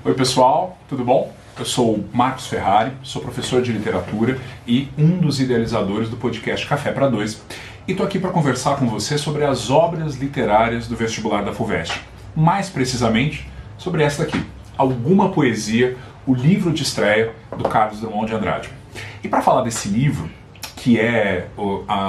Oi pessoal, tudo bom? Eu sou o Marcos Ferrari, sou professor de literatura e um dos idealizadores do podcast Café para Dois. E estou aqui para conversar com você sobre as obras literárias do vestibular da FUVEST. Mais precisamente, sobre essa daqui, Alguma Poesia, o livro de estreia do Carlos Drummond de Andrade. E para falar desse livro, que é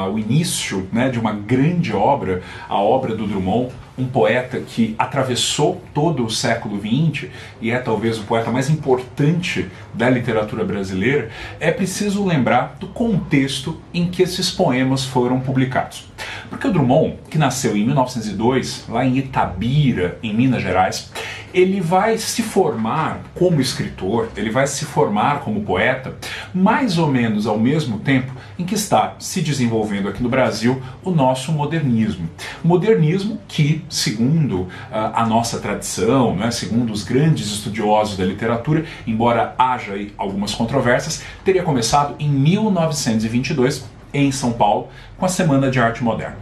o início, né, de uma grande obra, a obra do Drummond, um poeta que atravessou todo o século XX e é talvez o poeta mais importante da literatura brasileira, é preciso lembrar do contexto em que esses poemas foram publicados. Porque o Drummond, que nasceu em 1902, lá em Itabira, em Minas Gerais, ele vai se formar como escritor, ele vai se formar como poeta, mais ou menos ao mesmo tempo em que está se desenvolvendo aqui no Brasil o nosso modernismo. Modernismo que, segundo a nossa tradição, né, segundo os grandes estudiosos da literatura, embora haja aí algumas controvérsias, teria começado em 1922, em São Paulo, com a Semana de Arte Moderna.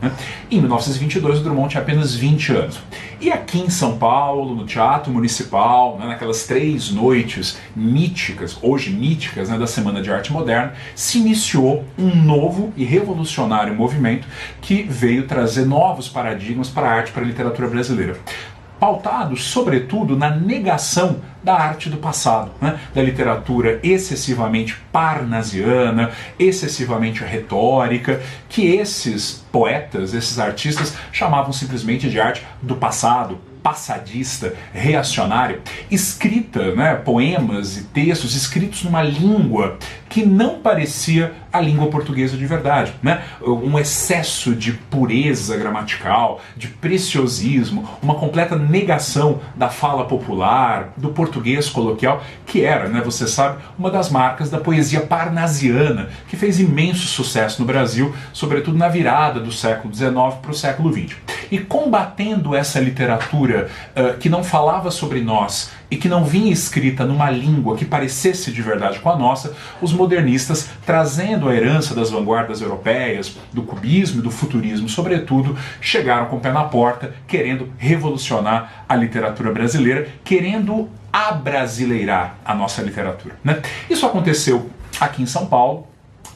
Em 1922, o Drummond tinha apenas 20 anos. E aqui em São Paulo, no Teatro Municipal, naquelas 3 noites míticas, hoje míticas, da Semana de Arte Moderna, se iniciou um novo e revolucionário movimento que veio trazer novos paradigmas para a arte e para a literatura brasileira, pautado, sobretudo, na negação da arte do passado, da literatura excessivamente parnasiana, excessivamente retórica, que esses poetas, esses artistas, chamavam simplesmente de arte do passado, passadista, reacionária, escrita, poemas e textos escritos numa língua que não parecia a língua portuguesa de verdade, um excesso de pureza gramatical, de preciosismo, uma completa negação da fala popular, do português coloquial, que era, você sabe, uma das marcas da poesia parnasiana, que fez imenso sucesso no Brasil, sobretudo na virada do século XIX para o século XX. E combatendo essa literatura que não falava sobre nós e que não vinha escrita numa língua que parecesse de verdade com a nossa, os modernistas, trazendo a herança das vanguardas europeias, do cubismo e do futurismo, sobretudo, chegaram com o pé na porta, querendo revolucionar a literatura brasileira, querendo abrasileirar a nossa literatura. Isso aconteceu aqui em São Paulo.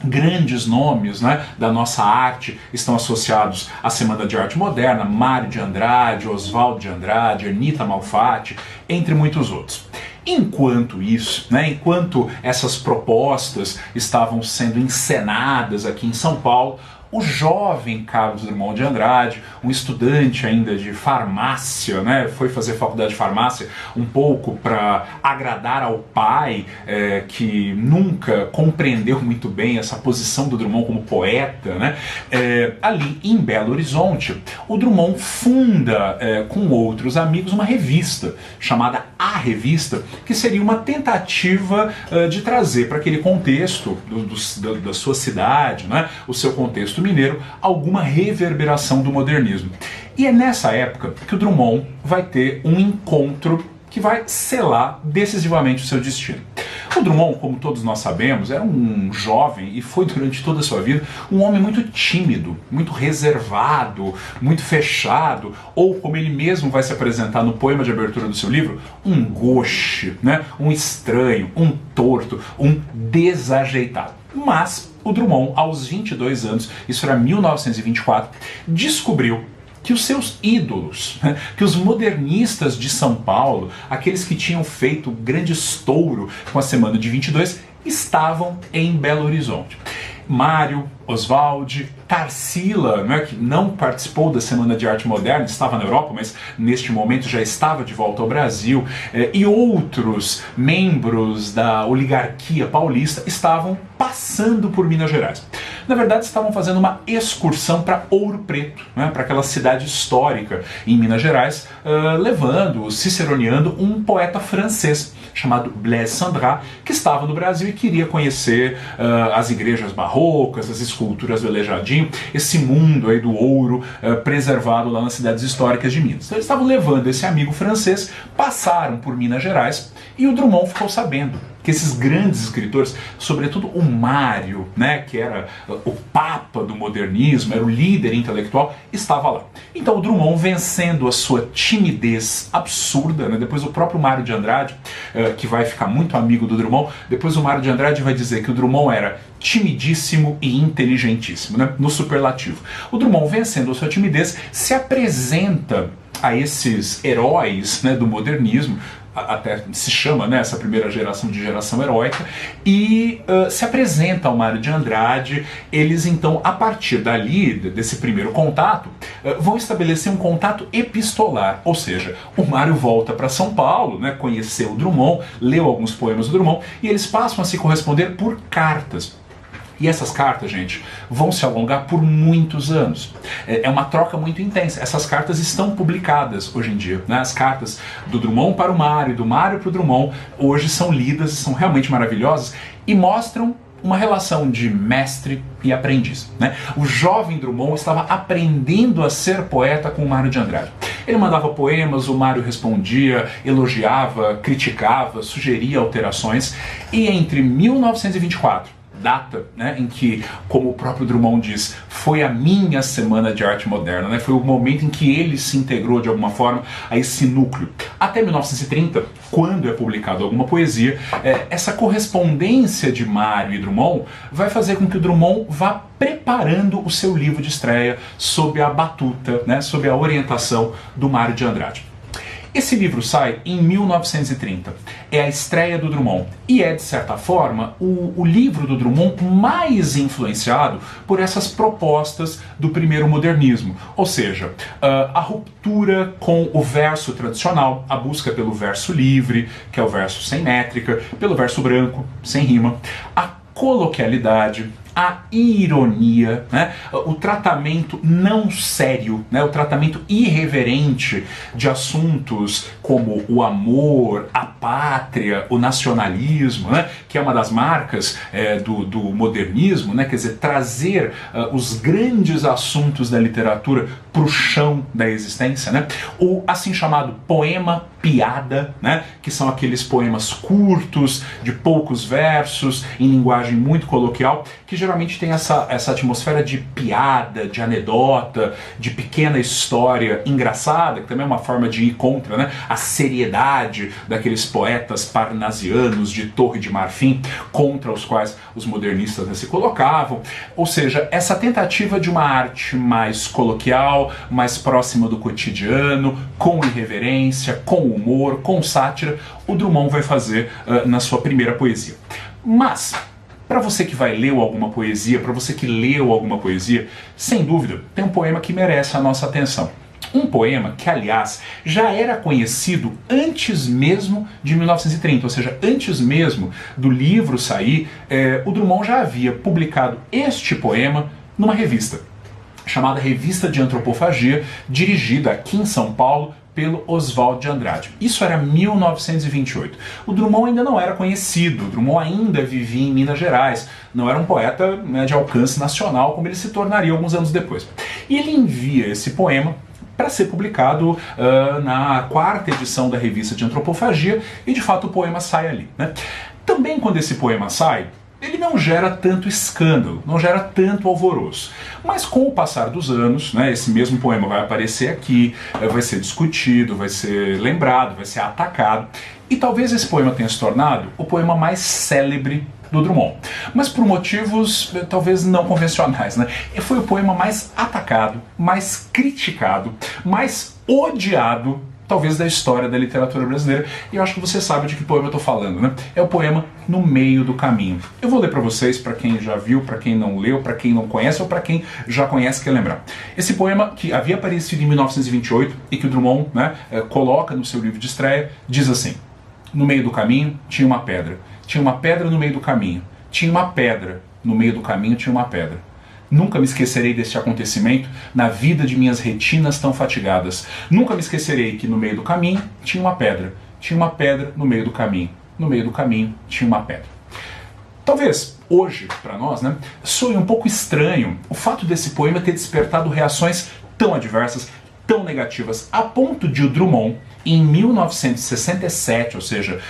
Grandes nomes da nossa arte estão associados à Semana de Arte Moderna: Mário de Andrade, Oswaldo de Andrade, Ernita Malfatti, entre muitos outros. Enquanto isso, enquanto essas propostas estavam sendo encenadas aqui em São Paulo, o jovem Carlos Drummond de Andrade, um estudante ainda de farmácia, foi fazer faculdade de farmácia um pouco para agradar ao pai, que nunca compreendeu muito bem essa posição do Drummond como poeta, ali em Belo Horizonte, o Drummond funda com outros amigos uma revista chamada A Revista, que seria uma tentativa de trazer para aquele contexto da sua cidade, o seu contexto mineiro, alguma reverberação do modernismo. E é nessa época que o Drummond vai ter um encontro que vai selar decisivamente o seu destino. O Drummond, como todos nós sabemos, era um jovem e foi durante toda a sua vida um homem muito tímido, muito reservado, muito fechado, ou como ele mesmo vai se apresentar no poema de abertura do seu livro, um gauche, um estranho, um torto, um desajeitado. Mas o Drummond, aos 22 anos, isso era 1924, descobriu que os seus ídolos, que os modernistas de São Paulo, aqueles que tinham feito o grande estouro com a Semana de 22, estavam em Belo Horizonte. Mário, Oswaldo, Tarsila, que não participou da Semana de Arte Moderna, estava na Europa, mas neste momento já estava de volta ao Brasil, e outros membros da oligarquia paulista estavam passando por Minas Gerais. Na verdade, estavam fazendo uma excursão para Ouro Preto, para aquela cidade histórica em Minas Gerais, ciceroneando um poeta francês chamado Blaise Cendrars, que estava no Brasil e queria conhecer as igrejas barrocas, as esculturas do Aleijadinho, esse mundo aí do ouro preservado lá nas cidades históricas de Minas. Então eles estavam levando esse amigo francês, passaram por Minas Gerais e o Drummond ficou sabendo que esses grandes escritores, sobretudo o Mário, que era o papa do modernismo, era o líder intelectual, estava lá. Então o Drummond, vencendo a sua timidez absurda, depois o próprio Mário de Andrade que vai ficar muito amigo do Drummond. Depois o Mário de Andrade vai dizer que o Drummond era timidíssimo e inteligentíssimo, né? No superlativo. O Drummond, vencendo a sua timidez, se apresenta a esses heróis, né, do modernismo, até se chama, né, essa primeira geração de geração heróica, e se apresenta ao Mário de Andrade. Eles então, a partir dali, desse primeiro contato, vão estabelecer um contato epistolar, ou seja, o Mário volta para São Paulo, né, conheceu o Drummond, leu alguns poemas do Drummond, e eles passam a se corresponder por cartas. E essas cartas, gente, vão se alongar por muitos anos. É uma troca muito intensa. Essas cartas estão publicadas hoje em dia, né? As cartas do Drummond para o Mário, do Mário para o Drummond, hoje são lidas e são realmente maravilhosas e mostram uma relação de mestre e aprendiz, né? O jovem Drummond estava aprendendo a ser poeta com o Mário de Andrade. Ele mandava poemas, o Mário respondia, elogiava, criticava, sugeria alterações, e entre 1924, data, né, em que, como o próprio Drummond diz, foi a minha semana de arte moderna, né, foi o momento em que ele se integrou de alguma forma a esse núcleo. Até 1930, quando é publicada alguma poesia, essa correspondência de Mário e Drummond vai fazer com que o Drummond vá preparando o seu livro de estreia sob a batuta, né, sob a orientação do Mário de Andrade. Esse livro sai em 1930, é a estreia do Drummond, e é, de certa forma, o livro do Drummond mais influenciado por essas propostas do primeiro modernismo, ou seja, a ruptura com o verso tradicional, a busca pelo verso livre, que é o verso sem métrica, pelo verso branco, sem rima, a coloquialidade, a ironia, né? O tratamento não sério, né? O tratamento irreverente de assuntos como o amor, a pátria, o nacionalismo, né? Que é uma das marcas do modernismo, né? Quer dizer, trazer os grandes assuntos da literatura para o chão da existência, né? O assim chamado poema piada, né? Que são aqueles poemas curtos, de poucos versos, em linguagem muito coloquial, que geralmente tem essa atmosfera de piada, de anedota, de pequena história engraçada, que também é uma forma de ir contra, né, a seriedade daqueles poetas parnasianos de Torre de Marfim, contra os quais os modernistas, né, se colocavam. Ou seja, essa tentativa de uma arte mais coloquial, mais próxima do cotidiano, com irreverência, com humor, com sátira, o Drummond vai fazer na sua primeira poesia. Mas, para você que vai ler alguma poesia, para você que leu alguma poesia, sem dúvida, tem um poema que merece a nossa atenção. Um poema que, aliás, já era conhecido antes mesmo de 1930, ou seja, antes mesmo do livro sair, o Drummond já havia publicado este poema numa revista, chamada Revista de Antropofagia, dirigida aqui em São Paulo pelo Oswald de Andrade. Isso era 1928. O Drummond ainda não era conhecido, o Drummond ainda vivia em Minas Gerais, não era um poeta, né, de alcance nacional como ele se tornaria alguns anos depois. E ele envia esse poema para ser publicado na 4ª edição da Revista de Antropofagia, e de fato o poema sai ali, né? Também quando esse poema sai, ele não gera tanto escândalo, não gera tanto alvoroço. Mas com o passar dos anos, né, esse mesmo poema vai aparecer aqui, vai ser discutido, vai ser lembrado, vai ser atacado, e talvez esse poema tenha se tornado o poema mais célebre do Drummond. Mas por motivos talvez não convencionais, né? Foi o poema mais atacado, mais criticado, mais odiado, talvez, da história da literatura brasileira, e eu acho que você sabe de que poema eu estou falando, né? É o poema No Meio do Caminho. Eu vou ler para vocês, para quem já viu, para quem não leu, para quem não conhece ou para quem já conhece e quer lembrar. Esse poema, que havia aparecido em 1928 e que o Drummond, né, coloca no seu livro de estreia, diz assim: no meio do caminho tinha uma pedra. Tinha uma pedra no meio do caminho. Tinha uma pedra no meio do caminho, tinha uma pedra. Nunca me esquecerei deste acontecimento na vida de minhas retinas tão fatigadas. Nunca me esquecerei que no meio do caminho tinha uma pedra. Tinha uma pedra no meio do caminho. No meio do caminho tinha uma pedra. Talvez, hoje, para nós, né, soe um pouco estranho o fato desse poema ter despertado reações tão adversas, tão negativas, a ponto de o Drummond, em 1967, ou seja,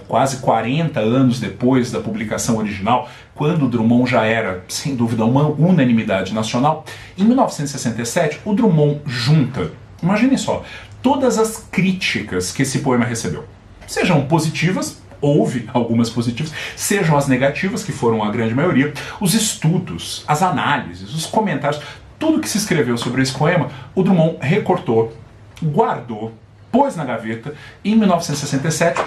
quase 40 anos depois da publicação original, quando o Drummond já era, sem dúvida, uma unanimidade nacional, em 1967 o Drummond junta, imaginem só, todas as críticas que esse poema recebeu. Sejam positivas, houve algumas positivas, sejam as negativas, que foram a grande maioria, os estudos, as análises, os comentários, tudo que se escreveu sobre esse poema, o Drummond recortou, guardou, pôs na gaveta e em 1967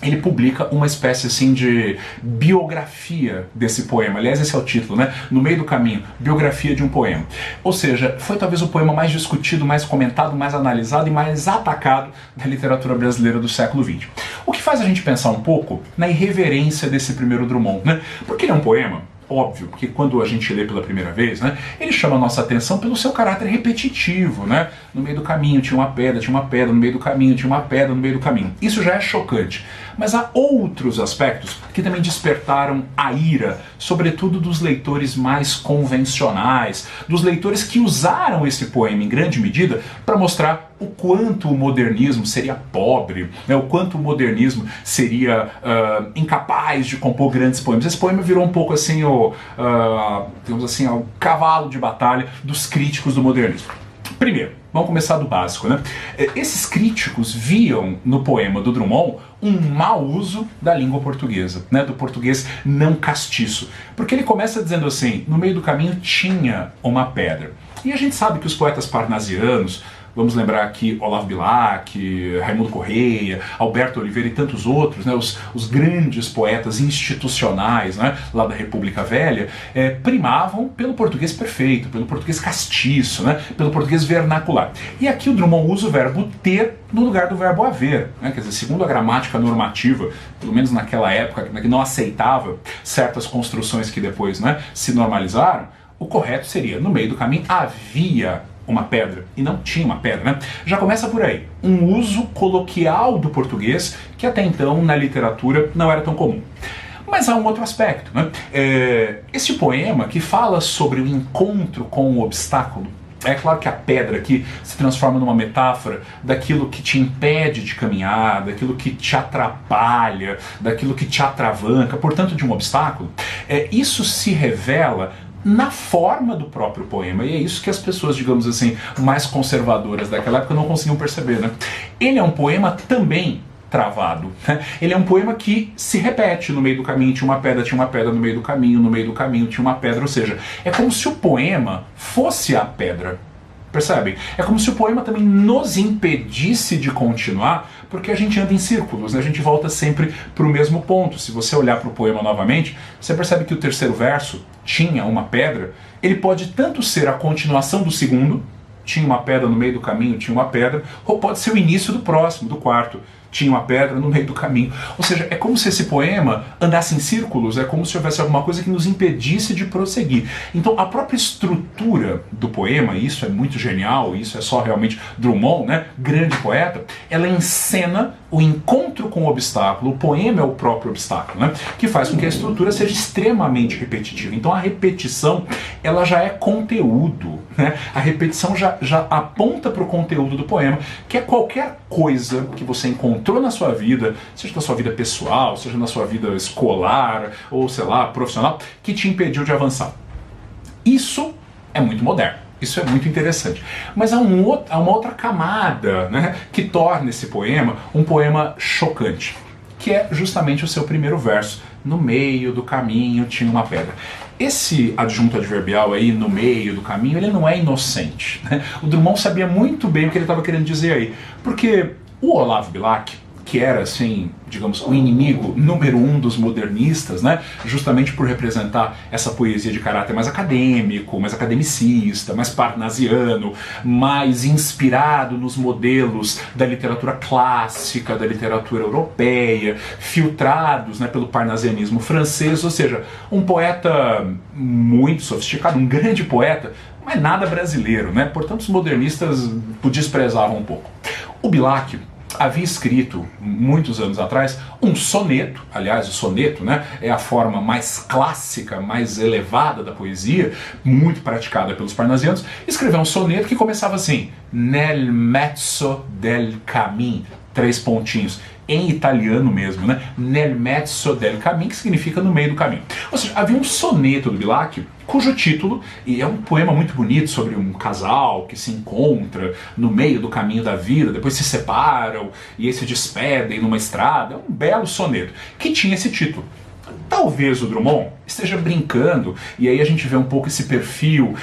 ele publica uma espécie assim de biografia desse poema. Aliás, esse é o título, né? No Meio do Caminho, biografia de um poema. Ou seja, foi talvez o poema mais discutido, mais comentado, mais analisado e mais atacado da literatura brasileira do século XX. O que faz a gente pensar um pouco na irreverência desse primeiro Drummond, né? Porque ele é um poema, óbvio, porque quando a gente lê pela primeira vez, né, ele chama a nossa atenção pelo seu caráter repetitivo, né? No meio do caminho tinha uma pedra, no meio do caminho tinha uma pedra, no meio do caminho. Isso já é chocante. Mas há outros aspectos que também despertaram a ira, sobretudo dos leitores mais convencionais, dos leitores que usaram esse poema em grande medida para mostrar o quanto o modernismo seria pobre, né, o quanto o modernismo seria incapaz de compor grandes poemas. Esse poema virou um pouco assim digamos assim, o cavalo de batalha dos críticos do modernismo. Primeiro, vamos começar do básico, né? Esses críticos viam no poema do Drummond um mau uso da língua portuguesa, né? Do português não castiço. Porque ele começa dizendo assim, no meio do caminho tinha uma pedra. E a gente sabe que os poetas parnasianos, vamos lembrar aqui Olavo Bilac, Raimundo Correia, Alberto Oliveira e tantos outros, né, os grandes poetas institucionais, né, lá da República Velha, primavam pelo português perfeito, pelo português castiço, né, pelo português vernacular. E aqui o Drummond usa o verbo ter no lugar do verbo haver, né, quer dizer, segundo a gramática normativa, pelo menos naquela época, que não aceitava certas construções que depois, né, se normalizaram, o correto seria, no meio do caminho havia uma pedra, e não tinha uma pedra, né? Já começa por aí, um uso coloquial do português que até então na literatura não era tão comum. Mas há um outro aspecto, né? Este poema que fala sobre o encontro com o obstáculo, é claro que a pedra aqui se transforma numa metáfora daquilo que te impede de caminhar, daquilo que te atrapalha, daquilo que te atravanca, portanto de um obstáculo. Isso se revela na forma do próprio poema, e é isso que as pessoas, digamos assim, mais conservadoras daquela época não conseguiam perceber, né? Ele é um poema também travado, né? Ele é um poema que se repete, no meio do caminho tinha uma pedra, no meio do caminho tinha uma pedra, ou seja, é como se o poema fosse a pedra. Percebem? É como se o poema também nos impedisse de continuar, porque a gente anda em círculos, né? A gente volta sempre para o mesmo ponto. Se você olhar para o poema novamente, você percebe que o terceiro verso, tinha uma pedra, ele pode tanto ser a continuação do segundo, tinha uma pedra no meio do caminho, tinha uma pedra, ou pode ser o início do próximo, do quarto, tinha uma pedra no meio do caminho. Ou seja, é como se esse poema andasse em círculos, é como se houvesse alguma coisa que nos impedisse de prosseguir. Então a própria estrutura do poema, e isso é muito genial, isso é só realmente Drummond, né, grande poeta, ela encena o encontro com o obstáculo, o poema é o próprio obstáculo, né, que faz com que a estrutura seja extremamente repetitiva. Então a repetição, ela já é conteúdo, né, a repetição já aponta para o conteúdo do poema, que é qualquer coisa que você encontrou na sua vida, seja na sua vida pessoal, seja na sua vida escolar, ou sei lá, profissional, que te impediu de avançar. Isso é muito moderno. Isso é muito interessante. Mas há uma outra camada, né, que torna esse poema um poema chocante, que é justamente o seu primeiro verso. No meio do caminho tinha uma pedra. Esse adjunto adverbial aí, no meio do caminho, ele não é inocente, né? O Drummond sabia muito bem o que ele estava querendo dizer aí. Porque o Olavo Bilac, que era, assim, digamos, o inimigo número 1 dos modernistas, né? Justamente por representar essa poesia de caráter mais acadêmico, mais academicista, mais parnasiano, mais inspirado nos modelos da literatura clássica, da literatura europeia, filtrados, né, pelo parnasianismo francês, ou seja, um poeta muito sofisticado, um grande poeta, mas nada brasileiro, né? Portanto, os modernistas o desprezavam um pouco. O Bilac havia escrito, muitos anos atrás, um soneto, aliás, o soneto, né, é a forma mais clássica, mais elevada da poesia, muito praticada pelos parnasianos, escreveu um soneto que começava assim, nel mezzo del camin, 3 pontinhos, em italiano mesmo, né? Nel mezzo del cammino, que significa no meio do caminho. Ou seja, havia um soneto do Bilac, cujo título, e é um poema muito bonito sobre um casal que se encontra no meio do caminho da vida, depois se separam e aí se despedem numa estrada, é um belo soneto, que tinha esse título. Talvez o Drummond esteja brincando, e aí a gente vê um pouco esse perfil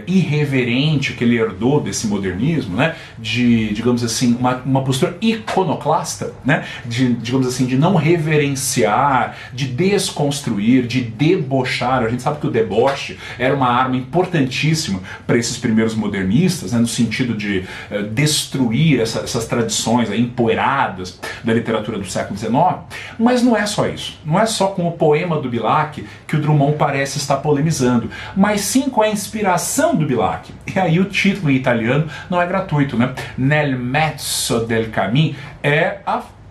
irreverente que ele herdou desse modernismo, né? De, digamos assim, uma postura iconoclasta, né? Digamos assim, de não reverenciar, de desconstruir, de debochar. A gente sabe que o deboche era uma arma importantíssima para esses primeiros modernistas, né? No sentido de destruir essas tradições aí, empoeiradas da literatura do século XIX, mas não é só isso. Não é só com o poema do Bilac que o Drummond parece estar polemizando, mas sim com a inspiração do Bilac. E aí o título em italiano não é gratuito, né? Nel mezzo del cammino é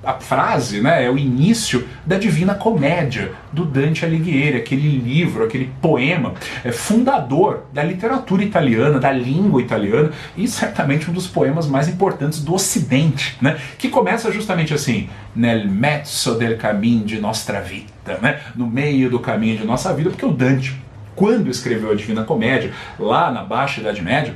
a frase, né, é o início da Divina Comédia do Dante Alighieri, aquele livro, aquele poema fundador da literatura italiana, da língua italiana, e certamente um dos poemas mais importantes do Ocidente, né, que começa justamente assim: nel mezzo del cammino di nostra vita, né, no meio do caminho de nossa vida, porque o Dante, quando escreveu a Divina Comédia, lá na Baixa Idade Média,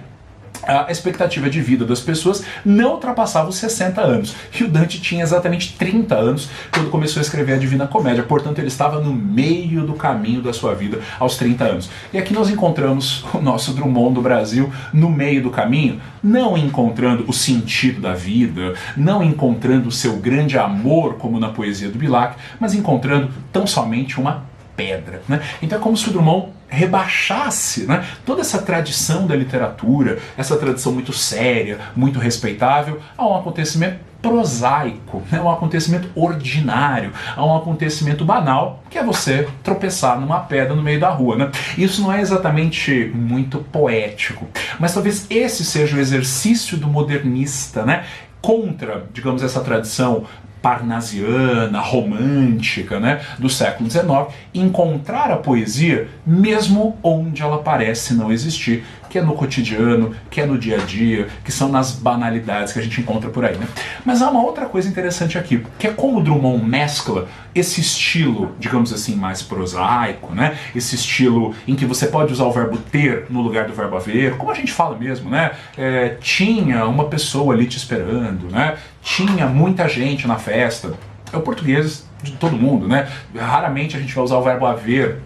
a expectativa de vida das pessoas não ultrapassava os 60 anos. E o Dante tinha exatamente 30 anos quando começou a escrever a Divina Comédia. Portanto, ele estava no meio do caminho da sua vida aos 30 anos. E aqui nós encontramos o nosso Drummond do Brasil no meio do caminho, não encontrando o sentido da vida, não encontrando o seu grande amor, como na poesia do Bilac, mas encontrando tão somente uma pedra, né? Então é como se o Drummond rebaixasse, né, toda essa tradição da literatura, essa tradição muito séria, muito respeitável, a um acontecimento prosaico, né, um acontecimento ordinário, a um acontecimento banal, que é você tropeçar numa pedra no meio da rua, né? Isso não é exatamente muito poético, mas talvez esse seja o exercício do modernista, né, contra, digamos, essa tradição parnasiana, romântica, né, do século XIX, encontrar a poesia mesmo onde ela parece não existir, que é no cotidiano, que é no dia a dia, que são nas banalidades que a gente encontra por aí, né? Mas há uma outra coisa interessante aqui, que é como o Drummond mescla esse estilo, digamos assim, mais prosaico, né? Esse estilo em que você pode usar o verbo ter no lugar do verbo haver, como a gente fala mesmo, né? Tinha uma pessoa ali te esperando, né? Tinha muita gente na festa. É o português de todo mundo, né? Raramente a gente vai usar o verbo haver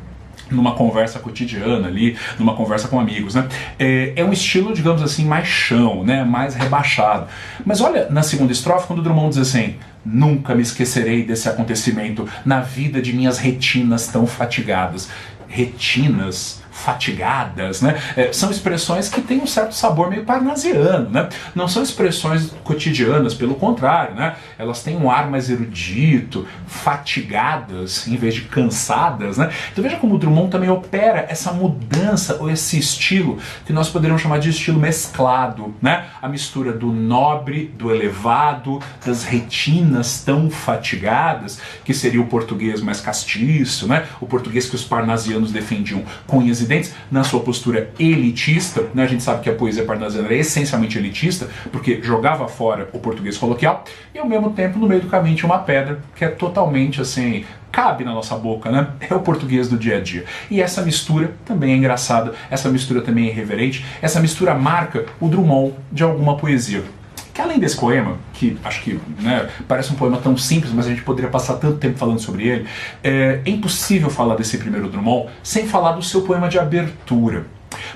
numa conversa cotidiana ali, numa conversa com amigos, né? É um estilo, digamos assim, mais chão, né? Mais rebaixado. Mas olha, na segunda estrofe, quando o Drummond diz assim: nunca me esquecerei desse acontecimento na vida de minhas retinas tão fatigadas. Retinas fatigadas, né? São expressões que têm um certo sabor meio parnasiano, né? Não são expressões cotidianas, pelo contrário, né? Elas têm um ar mais erudito, fatigadas em vez de cansadas, né? Então veja como o Drummond também opera essa mudança ou esse estilo que nós poderíamos chamar de estilo mesclado, né? A mistura do nobre, do elevado, das retinas tão fatigadas, que seria o português mais castiço, né? O português que os parnasianos defendiam com unhas e dentes, na sua postura elitista, né? A gente sabe que a poesia parnasiana era essencialmente elitista, porque jogava fora o português coloquial, e ao mesmo tempo, no meio do caminho, tinha uma pedra que é totalmente assim, cabe na nossa boca, né? É o português do dia a dia. E essa mistura também é engraçada, essa mistura também é irreverente, essa mistura marca o Drummond de alguma poesia. Que além desse poema, que acho que, né, parece um poema tão simples, mas a gente poderia passar tanto tempo falando sobre ele, é impossível falar desse primeiro Drummond sem falar do seu poema de abertura.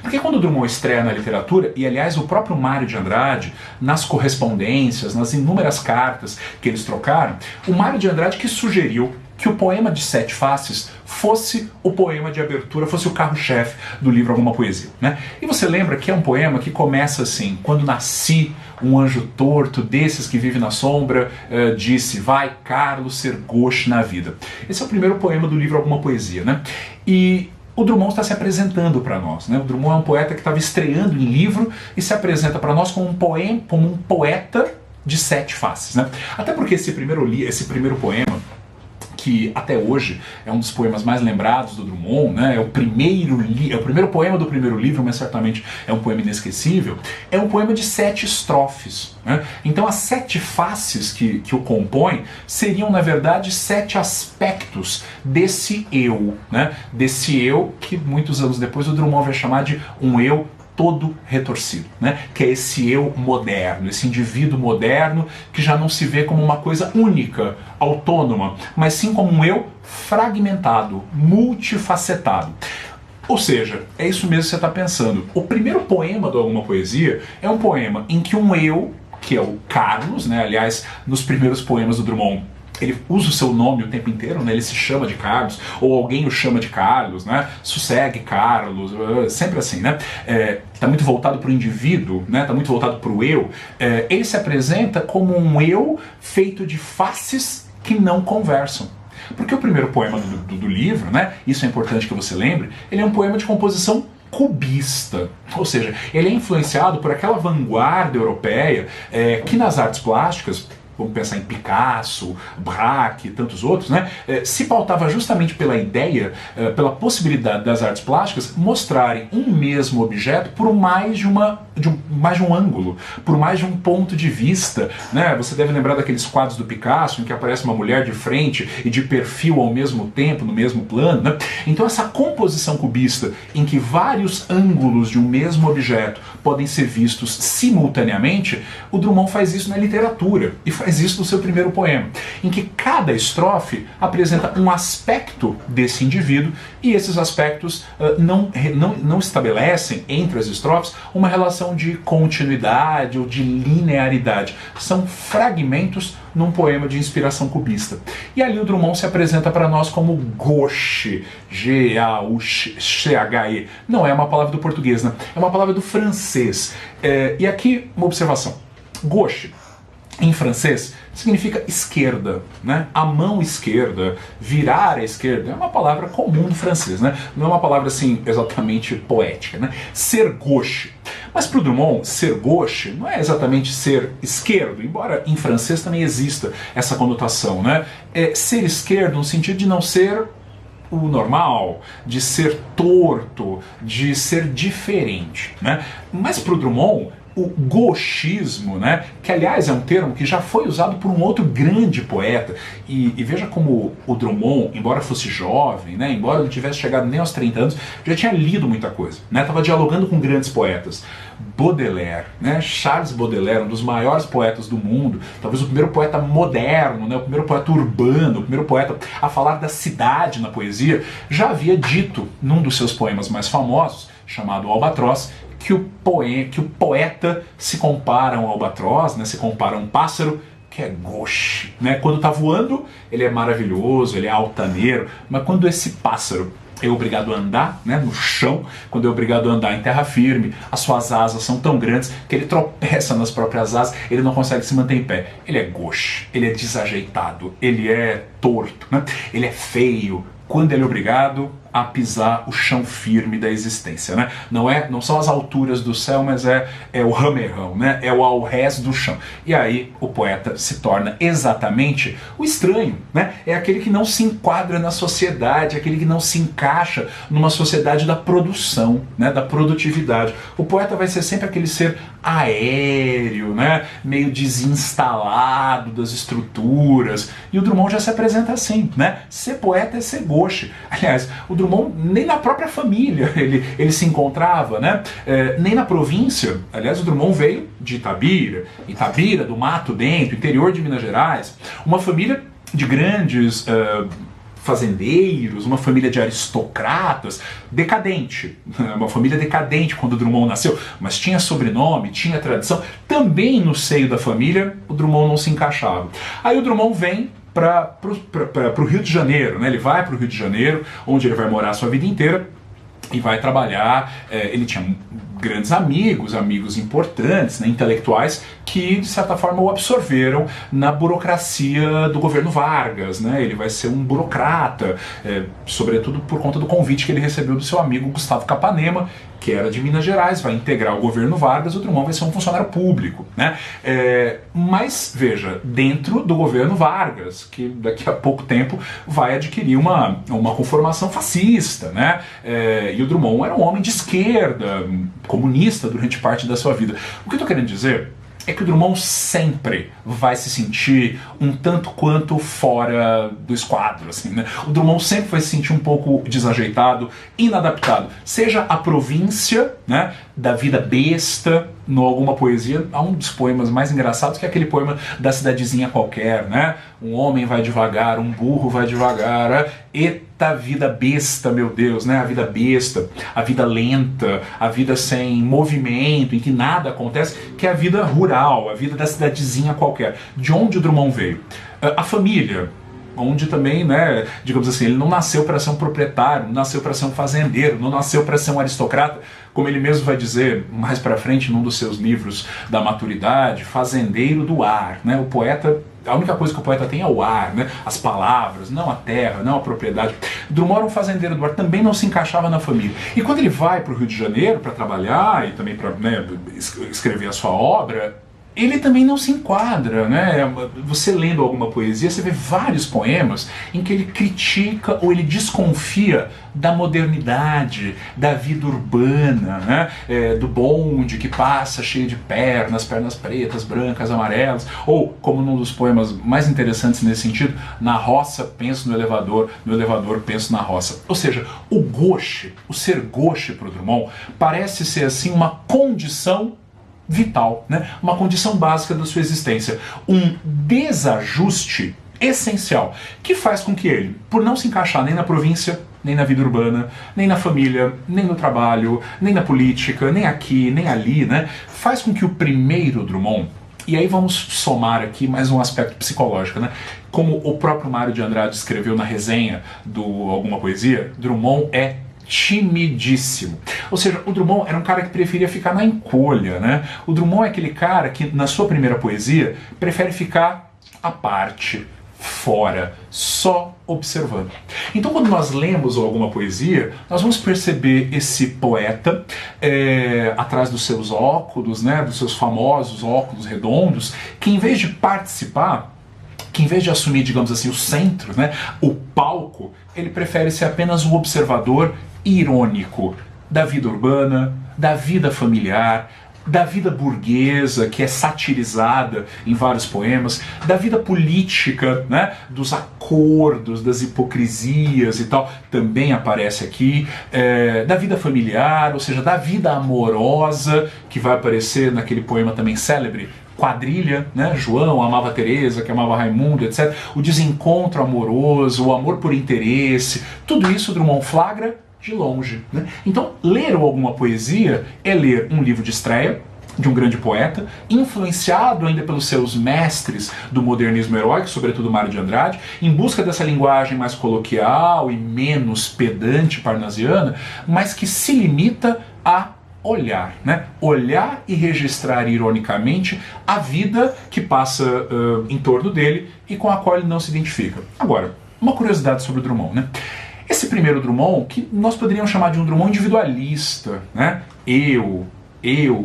Porque quando o Drummond estreia na literatura, e aliás o próprio Mário de Andrade, nas correspondências, nas inúmeras cartas que eles trocaram, o Mário de Andrade que sugeriu que o poema de Sete Faces fosse o poema de abertura, fosse o carro-chefe do livro Alguma Poesia, né? E você lembra que é um poema que começa assim: quando nasci, um anjo torto desses que vive na sombra disse, vai, Carlos, ser gauche na vida. Esse é o primeiro poema do livro Alguma Poesia, né? E o Drummond está se apresentando para nós, né? O Drummond é um poeta que estava estreando em livro e se apresenta para nós como um poeta de sete faces, né? Até porque esse primeiro poema, que até hoje é um dos poemas mais lembrados do Drummond, né? É o primeiro poema do primeiro livro, mas certamente é um poema inesquecível. É um poema de 7 estrofes, né? Então as 7 faces que o compõem seriam, na verdade, 7 aspectos desse eu, né? Desse eu que muitos anos depois o Drummond vai chamar de um eu todo retorcido, né? Que é esse eu moderno, esse indivíduo moderno que já não se vê como uma coisa única, autônoma, mas sim como um eu fragmentado, multifacetado. Ou seja, é isso mesmo que você está pensando. O primeiro poema do Alguma Poesia é um poema em que um eu, que é o Carlos, né? Aliás, nos primeiros poemas do Drummond, ele usa o seu nome o tempo inteiro, né? Ele se chama de Carlos, ou alguém o chama de Carlos, né? Sossegue Carlos, sempre assim, né? Está muito voltado para o indivíduo, né? Está muito voltado para o eu. Ele se apresenta como um eu feito de faces que não conversam. Porque o primeiro poema do livro, né? Isso é importante que você lembre, ele é um poema de composição cubista, ou seja, ele é influenciado por aquela vanguarda europeia que nas artes plásticas, vamos pensar em Picasso, Braque e tantos outros, né? Se pautava justamente pela ideia, pela possibilidade das artes plásticas mostrarem um mesmo objeto por mais de um ângulo, por mais de um ponto de vista, né? Você deve lembrar daqueles quadros do Picasso em que aparece uma mulher de frente e de perfil ao mesmo tempo, no mesmo plano, né? Então essa composição cubista em que vários ângulos de um mesmo objeto podem ser vistos simultaneamente, o Drummond faz isso na literatura e faz isso no seu primeiro poema, em que cada estrofe apresenta um aspecto desse indivíduo e esses aspectos não estabelecem entre as estrofes uma relação de continuidade ou de linearidade. São fragmentos num poema de inspiração cubista. E ali o Drummond se apresenta para nós como gauche, G-A-U-C-H-E. Não é uma palavra do português, né? É uma palavra do francês. E aqui uma observação. Gauche, em francês, significa esquerda, né? A mão esquerda, virar à esquerda, é uma palavra comum do francês, né? Não é uma palavra assim exatamente poética, né? Ser gauche. Mas para o Drummond, ser gauche não é exatamente ser esquerdo, embora em francês também exista essa conotação, né? É ser esquerdo no sentido de não ser o normal, de ser torto, de ser diferente, né? Mas para o Drummond, o gauchismo, né, que aliás é um termo que já foi usado por um outro grande poeta, e veja como o Drummond, embora fosse jovem, né, embora não tivesse chegado nem aos 30 anos, já tinha lido muita coisa, né, estava dialogando com grandes poetas. Baudelaire, né, Charles Baudelaire, um dos maiores poetas do mundo, talvez o primeiro poeta moderno, né, o primeiro poeta urbano, o primeiro poeta a falar da cidade na poesia, já havia dito num dos seus poemas mais famosos, chamado Albatroz, que o poeta se compara a um albatroz, né, se compara a um pássaro que é gauche, né? Quando está voando, ele é maravilhoso, ele é altaneiro, mas quando esse pássaro é obrigado a andar, né, no chão, quando é obrigado a andar em terra firme, as suas asas são tão grandes que ele tropeça nas próprias asas, ele não consegue se manter em pé. Ele é gauche, ele é desajeitado, ele é torto, né? Ele é feio, quando ele é obrigado a pisar o chão firme da existência, né? Não são as alturas do céu, mas é o ramerrão, né? É o alrés do chão. E aí o poeta se torna exatamente o estranho, né? É aquele que não se enquadra na sociedade, aquele que não se encaixa numa sociedade da produção, né? Da produtividade. O poeta vai ser sempre aquele ser aéreo, né? Meio desinstalado das estruturas. E o Drummond já se apresenta assim, né? Ser poeta é ser gauche. Aliás, o Drummond nem na própria família ele se encontrava, né? Nem na província. Aliás, o Drummond veio de Itabira, do Mato Dentro, interior de Minas Gerais, uma família de grandes fazendeiros, uma família de aristocratas, decadente, uma família decadente quando o Drummond nasceu, mas tinha sobrenome, tinha tradição. Também no seio da família o Drummond não se encaixava. Aí o Drummond vem para o Rio de Janeiro, né? Ele vai para o Rio de Janeiro, onde ele vai morar a sua vida inteira e vai trabalhar. Ele tinha grandes amigos importantes, né, intelectuais, que, de certa forma, o absorveram na burocracia do governo Vargas, né? Ele vai ser um burocrata, sobretudo por conta do convite que ele recebeu do seu amigo Gustavo Capanema, que era de Minas Gerais, vai integrar o governo Vargas, o Drummond vai ser um funcionário público, né? Mas, veja, dentro do governo Vargas, que daqui a pouco tempo vai adquirir uma conformação fascista, né? E o Drummond era um homem de esquerda, comunista durante parte da sua vida. O que eu estou querendo dizer é que o Drummond sempre vai se sentir um tanto quanto fora do esquadro, assim, né? O Drummond sempre vai se sentir um pouco desajeitado, inadaptado. Seja a província, né, da vida besta, em alguma poesia, há um dos poemas mais engraçados que é aquele poema da cidadezinha qualquer, né? Um homem vai devagar, um burro vai devagar, eita vida besta, meu Deus, né? A vida besta, a vida lenta, a vida sem movimento, em que nada acontece, que é a vida rural, a vida da cidadezinha qualquer. De onde o Drummond veio? A família, onde também, né, digamos assim, ele não nasceu para ser um proprietário, não nasceu para ser um fazendeiro, não nasceu para ser um aristocrata, como ele mesmo vai dizer mais para frente num dos seus livros da maturidade, fazendeiro do ar, né? O poeta, a única coisa que o poeta tem é o ar, né? As palavras, não a terra, não a propriedade. Drummond era um fazendeiro do ar, também não se encaixava na família. E quando ele vai para o Rio de Janeiro para trabalhar e também para, né, escrever a sua obra, ele também não se enquadra, né? Você lendo alguma poesia, você vê vários poemas em que ele critica ou ele desconfia da modernidade, da vida urbana, né? Do bonde que passa cheio de pernas pretas, brancas, amarelas, ou, como num dos poemas mais interessantes nesse sentido, na roça penso no elevador penso na roça. Ou seja, o gauche, o ser gauche para o Drummond, parece ser assim uma condição vital, né? Uma condição básica da sua existência, um desajuste essencial, que faz com que ele, por não se encaixar nem na província, nem na vida urbana, nem na família, nem no trabalho, nem na política, nem aqui, nem ali, né? Faz com que o primeiro Drummond, e aí vamos somar aqui mais um aspecto psicológico, né? Como o próprio Mário de Andrade escreveu na resenha do Alguma Poesia, Drummond é timidíssimo. Ou seja, o Drummond era um cara que preferia ficar na encolha, né? O Drummond é aquele cara que, na sua primeira poesia, prefere ficar à parte, fora, só observando. Então, quando nós lemos Alguma Poesia, nós vamos perceber esse poeta atrás dos seus óculos, né, dos seus famosos óculos redondos, que em vez de participar, que em vez de assumir, digamos assim, o centro, né, o palco, ele prefere ser apenas um observador irônico da vida urbana, da vida familiar, da vida burguesa, que é satirizada em vários poemas, da vida política, né, dos acordos, das hipocrisias e tal, também aparece aqui, da vida familiar, ou seja, da vida amorosa, que vai aparecer naquele poema também célebre, Quadrilha, né? João amava Teresa, que amava Raimundo, etc. O desencontro amoroso, o amor por interesse, tudo isso Drummond flagra de longe, né? Então, ler Alguma Poesia é ler um livro de estreia de um grande poeta, influenciado ainda pelos seus mestres do modernismo heróico, sobretudo Mário de Andrade, em busca dessa linguagem mais coloquial e menos pedante parnasiana, mas que se limita a olhar, né? Olhar e registrar ironicamente a vida que passa em torno dele e com a qual ele não se identifica. Agora, uma curiosidade sobre o Drummond, né? Esse primeiro Drummond, que nós poderíamos chamar de um Drummond individualista, né?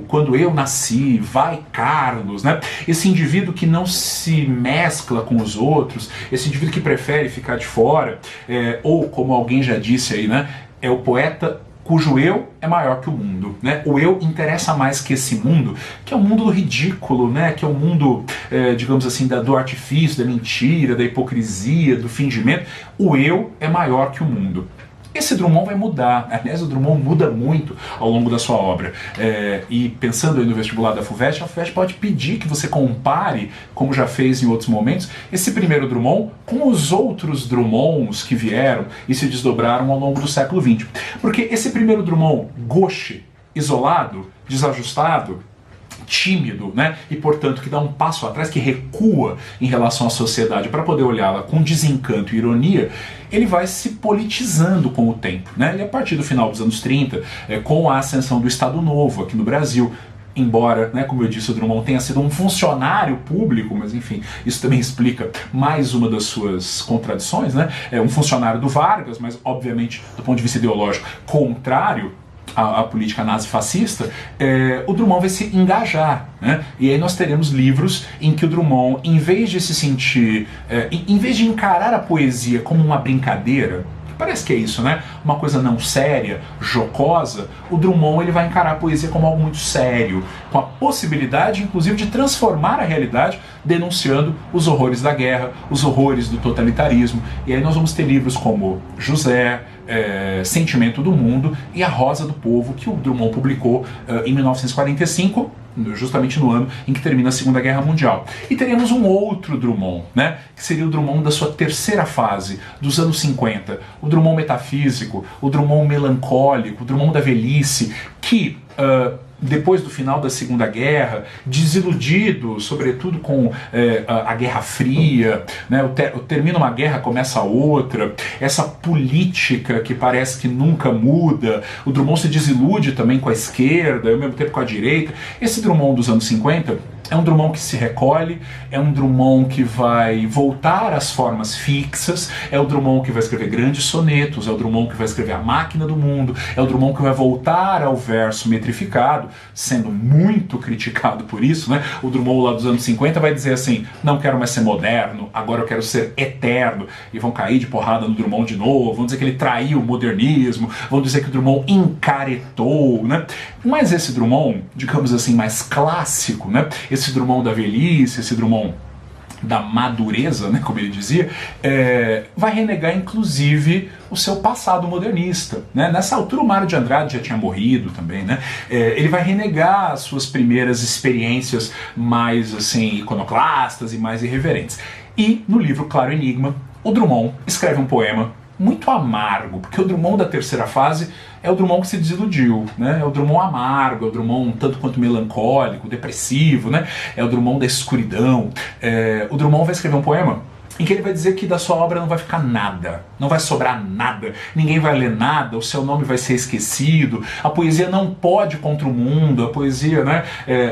Quando eu nasci, vai Carlos, né? Esse indivíduo que não se mescla com os outros, esse indivíduo que prefere ficar de fora, ou como alguém já disse aí, né? É o poeta cujo eu é maior que o mundo, né? O eu interessa mais que esse mundo, que é o mundo do ridículo, né? Que é o mundo, digamos assim, do artifício, da mentira, da hipocrisia, do fingimento. O eu é maior que o mundo. Esse Drummond vai mudar, aliás, o Drummond muda muito ao longo da sua obra. E pensando aí no vestibular da FUVEST, a FUVEST pode pedir que você compare, como já fez em outros momentos, esse primeiro Drummond com os outros Drummonds que vieram e se desdobraram ao longo do século XX. Porque esse primeiro Drummond, gauche, isolado, desajustado, tímido, né? E portanto que dá um passo atrás, que recua em relação à sociedade para poder olhá-la com desencanto e ironia, ele vai se politizando com o tempo, né? E a partir do final dos anos 30, com a ascensão do Estado Novo aqui no Brasil, embora, né, como eu disse, o Drummond tenha sido um funcionário público, mas enfim, isso também explica mais uma das suas contradições, né? É um funcionário do Vargas, mas obviamente do ponto de vista ideológico contrário à política nazi-fascista, o Drummond vai se engajar, né? E aí nós teremos livros em que o Drummond, em vez de se sentir, em vez de encarar a poesia como uma brincadeira, parece que é isso, né? Uma coisa não séria, jocosa, o Drummond ele vai encarar a poesia como algo muito sério, com a possibilidade, inclusive, de transformar a realidade, denunciando os horrores da guerra, os horrores do totalitarismo. E aí nós vamos ter livros como José, Sentimento do Mundo e A Rosa do Povo, que o Drummond publicou em 1945, justamente no ano em que termina a Segunda Guerra Mundial. E teremos um outro Drummond, né, que seria o Drummond da sua terceira fase, dos anos 50, o Drummond metafísico, o Drummond melancólico, o Drummond da velhice, que depois do final da Segunda Guerra, desiludido, sobretudo com a Guerra Fria, né, termina uma guerra, começa outra, essa política que parece que nunca muda, o Drummond se desilude também com a esquerda, e ao mesmo tempo com a direita. Esse Drummond dos anos 50 é um Drummond que se recolhe, é um Drummond que vai voltar às formas fixas, é o Drummond que vai escrever grandes sonetos, é o Drummond que vai escrever A Máquina do Mundo, é o Drummond que vai voltar ao verso metrificado, sendo muito criticado por isso, né? O Drummond lá dos anos 50 vai dizer assim, não quero mais ser moderno, agora eu quero ser eterno, e vão cair de porrada no Drummond de novo, vão dizer que ele traiu o modernismo, vão dizer que o Drummond encaretou, né? Mas esse Drummond, digamos assim, mais clássico, né? Esse Drummond da velhice, esse Drummond da madureza, né, como ele dizia, vai renegar inclusive o seu passado modernista, né? Nessa altura o Mário de Andrade já tinha morrido também, né? Ele vai renegar as suas primeiras experiências mais assim iconoclastas e mais irreverentes. E no livro Claro Enigma, o Drummond escreve um poema muito amargo, porque o Drummond da terceira fase é o Drummond que se desiludiu, né? É o Drummond amargo, é o Drummond um tanto quanto melancólico, depressivo, né? É o Drummond da escuridão. O Drummond vai escrever um poema em que ele vai dizer que da sua obra não vai ficar nada, não vai sobrar nada, ninguém vai ler nada, o seu nome vai ser esquecido, a poesia não pode contra o mundo, a poesia, né,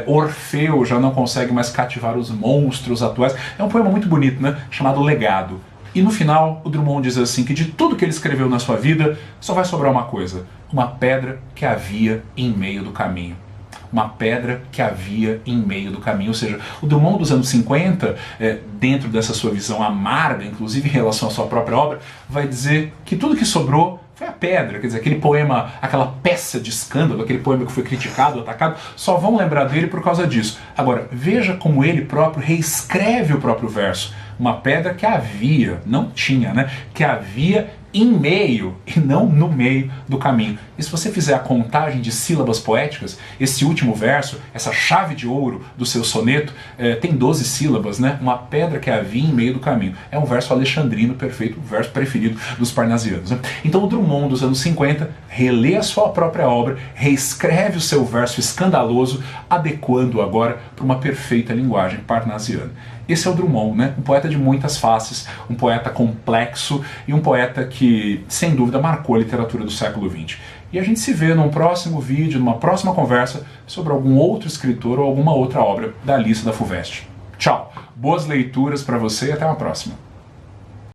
Orfeu já não consegue mais cativar os monstros atuais. É um poema muito bonito, né, chamado Legado. E no final, o Drummond diz assim, que de tudo que ele escreveu na sua vida, só vai sobrar uma coisa, uma pedra que havia em meio do caminho. Uma pedra que havia em meio do caminho. Ou seja, o Drummond dos anos 50, dentro dessa sua visão amarga, inclusive em relação à sua própria obra, vai dizer que tudo que sobrou foi a pedra, quer dizer, aquele poema, aquela peça de escândalo, aquele poema que foi criticado, atacado, só vão lembrar dele por causa disso. Agora, veja como ele próprio reescreve o próprio verso. Uma pedra que havia, não tinha, né? Que havia em meio e não no meio do caminho. E se você fizer a contagem de sílabas poéticas, esse último verso, essa chave de ouro do seu soneto, tem 12 sílabas, né? Uma pedra que havia em meio do caminho. É um verso alexandrino perfeito, o verso preferido dos parnasianos, né? Então o Drummond dos anos 50 relê a sua própria obra, reescreve o seu verso escandaloso, adequando agora para uma perfeita linguagem parnasiana. Esse é o Drummond, né? Um poeta de muitas faces, um poeta complexo e um poeta que, sem dúvida, marcou a literatura do século XX. E a gente se vê num próximo vídeo, numa próxima conversa sobre algum outro escritor ou alguma outra obra da lista da FUVEST. Tchau! Boas leituras para você e até uma próxima!